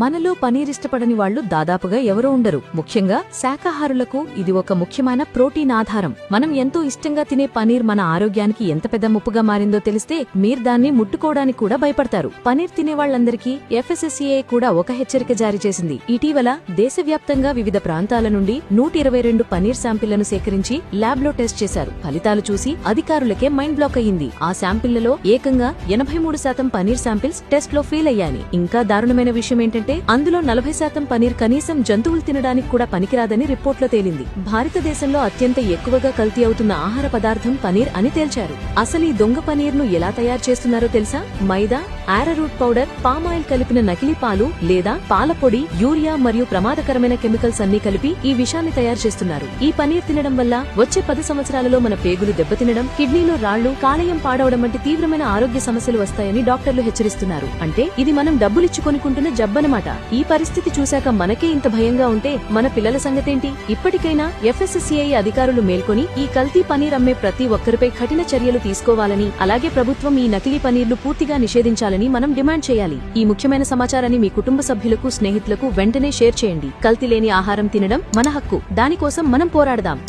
మనలో పనీర్ ఇష్టపడని వాళ్లు దాదాపుగా ఎవరూ ఉండరు. ముఖ్యంగా శాకాహారులకు ఇది ఒక ముఖ్యమైన ప్రోటీన్ ఆధారం. మనం ఎంతో ఇష్టంగా తినే పనీర్ మన ఆరోగ్యానికి ఎంత పెద్ద ముప్పుగా మారిందో తెలిస్తే మీరు దాన్ని ముట్టుకోవడానికి కూడా భయపడతారు. పనీర్ తినేవాళ్లందరికీ FSSAI కూడా ఒక హెచ్చరిక జారీ చేసింది. ఇటీవల దేశవ్యాప్తంగా వివిధ ప్రాంతాల నుండి 122 పనీర్ శాంపిళ్లను సేకరించి ల్యాబ్లో టెస్ట్ చేశారు. ఫలితాలు చూసి అధికారులకే మైండ్ బ్లాక్ అయ్యింది. ఆ శాంపిళ్లలో ఏకంగా 83% పనీర్ శాంపిల్స్ టెస్ట్ లో ఫెయిల్ అయ్యాయి. ఇంకా దారుణమైన విషయం ఏంటంటే అందులో 40% పనీర్ కనీసం జంతువులు తినడానికి కూడా పనికిరాదని రిపోర్ట్లో తేలింది. భారతదేశంలో అత్యంత ఎక్కువగా కల్తీ అవుతున్న ఆహార పదార్థం పనీర్ అని తేల్చారు. అసలు ఈ దొంగ పనీర్ ను ఎలా తయారు చేస్తున్నారో తెలుసా? మైదా, ఆరారూట్ పౌడర్, పామాయిల్ కలిపిన నకిలీ పాలు లేదా పాల పొడి, యూరియా మరియు ప్రమాదకరమైన కెమికల్స్ అన్ని కలిపి ఈ విషాన్ని తయారు చేస్తున్నారు. ఈ పనీర్ తినడం వల్ల వచ్చే 10 సంవత్సరాలలో మన పేగులు దెబ్బతినడం, కిడ్నీలో రాళ్లు, కాలేయం పాడవడం వంటి తీవ్రమైన ఆరోగ్య సమస్యలు వస్తాయని డాక్టర్లు హెచ్చరిస్తున్నారు. అంటే ఇది మనం డబ్బులిచ్చి కొనుక్కుంటున్న జబ్బనమాట. ఈ పరిస్థితి చూశాక మనకే ఇంత భయంగా ఉంటే మన పిల్లల సంగతేంటి? ఇప్పటికైనా FSSAI అధికారులు మేల్కొని ఈ కల్తీ పనీర్ అమ్మే ప్రతి ఒక్కరిపై కఠిన చర్యలు తీసుకోవాలని, అలాగే ప్రభుత్వం ఈ నకిలీ పనీర్లు పూర్తిగా నిషేధించాలని మనం డిమాండ్ చేయాలి. ఈ ముఖ్యమైన సమాచారాన్ని మీ కుటుంబ సభ్యులకు, స్నేహితులకు వెంటనే షేర్ చేయండి. కల్తీ లేని ఆహారం తినడం మన హక్కు. దానికోసం మనం పోరాడదాం.